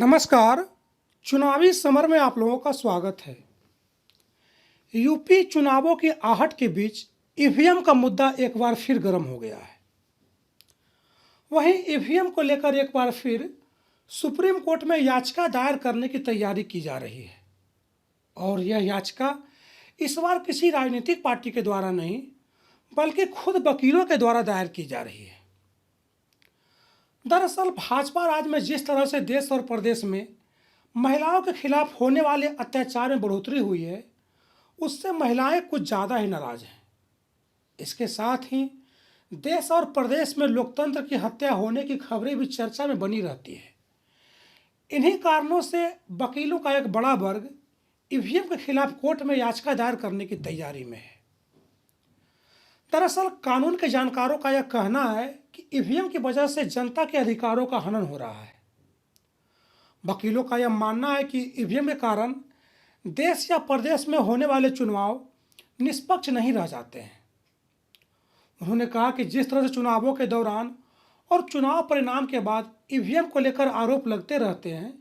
नमस्कार। चुनावी समर में आप लोगों का स्वागत है। यूपी चुनावों की आहट के बीच ईवीएम का मुद्दा एक बार फिर गर्म हो गया है। वहीं ईवीएम को लेकर एक बार फिर सुप्रीम कोर्ट में याचिका दायर करने की तैयारी की जा रही है और यह याचिका इस बार किसी राजनीतिक पार्टी के द्वारा नहीं बल्कि खुद वकीलों के द्वारा दायर की जा रही है। दरअसल भाजपा राज में जिस तरह से देश और प्रदेश में महिलाओं के खिलाफ होने वाले अत्याचार में बढ़ोतरी हुई है, उससे महिलाएं कुछ ज़्यादा ही नाराज हैं। इसके साथ ही देश और प्रदेश में लोकतंत्र की हत्या होने की खबरें भी चर्चा में बनी रहती है। इन्हीं कारणों से वकीलों का एक बड़ा वर्ग ईवीएम के खिलाफ कोर्ट में याचिका दायर करने की तैयारी में है। दरअसल कानून के जानकारों का यह कहना है कि ईवीएम की वजह से जनता के अधिकारों का हनन हो रहा है। वकीलों का यह मानना है कि ईवीएम के कारण देश या प्रदेश में होने वाले चुनाव निष्पक्ष नहीं रह जाते हैं। उन्होंने कहा कि जिस तरह से चुनावों के दौरान और चुनाव परिणाम के बाद ईवीएम को लेकर आरोप लगते रहते हैं,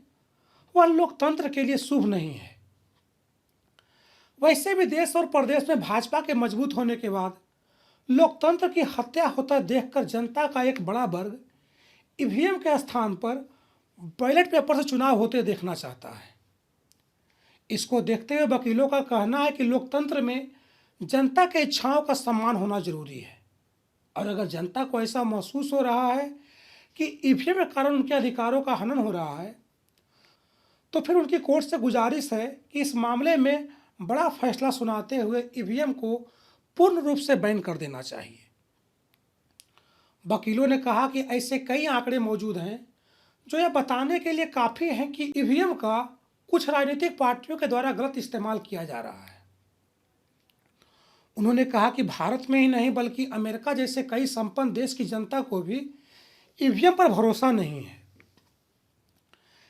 वह लोकतंत्र के लिए शुभ नहीं है। वैसे भी देश और प्रदेश में भाजपा के मजबूत होने के बाद लोकतंत्र की हत्या होता देखकर जनता का एक बड़ा वर्ग ईवीएम के स्थान पर बैलेट पेपर से चुनाव होते देखना चाहता है। इसको देखते हुए वकीलों का कहना है कि लोकतंत्र में जनता के इच्छाओं का सम्मान होना जरूरी है और अगर जनता को ऐसा महसूस हो रहा है कि ईवीएम के कारण उनके अधिकारों का हनन हो रहा है, तो फिर उनकी कोर्ट से गुजारिश है कि इस मामले में बड़ा फैसला सुनाते हुए ईवीएम को पूर्ण रूप से बैन कर देना चाहिए। वकीलों ने कहा कि ऐसे कई आंकड़े मौजूद हैं जो यह बताने के लिए काफ़ी हैं कि ईवीएम का कुछ राजनीतिक पार्टियों के द्वारा गलत इस्तेमाल किया जा रहा है। उन्होंने कहा कि भारत में ही नहीं बल्कि अमेरिका जैसे कई संपन्न देश की जनता को भी ईवीएम पर भरोसा नहीं है।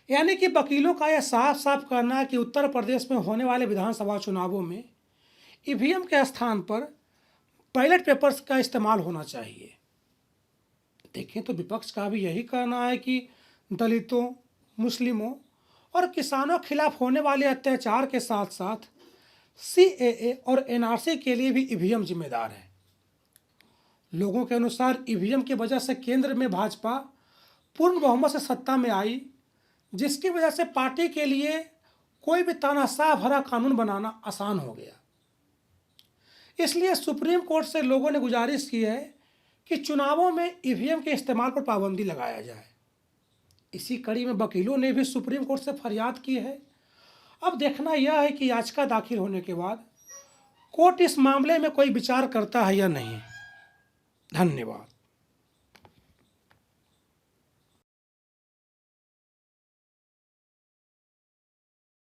यानी कि वकीलों का यह साफ साफ कहना है कि उत्तर प्रदेश में होने वाले विधानसभा चुनावों में ईवीएम के स्थान पर बैलेट पेपर्स का इस्तेमाल होना चाहिए। देखें तो विपक्ष का भी यही कहना है कि दलितों, मुस्लिमों और किसानों के खिलाफ होने वाले अत्याचार के साथ साथ सीएए और एनआरसी के लिए भी ईवीएम जिम्मेदार है। लोगों के अनुसार ईवीएम की वजह से केंद्र में भाजपा पूर्ण बहुमत से सत्ता में आई, जिसकी वजह से पार्टी के लिए कोई भी तानाशाह भरा कानून बनाना आसान हो गया। इसलिए सुप्रीम कोर्ट से लोगों ने गुजारिश की है कि चुनावों में ईवीएम के इस्तेमाल पर पाबंदी लगाया जाए। इसी कड़ी में वकीलों ने भी सुप्रीम कोर्ट से फरियाद की है। अब देखना यह है कि याचिका दाखिल होने के बाद कोर्ट इस मामले में कोई विचार करता है या नहीं। धन्यवाद।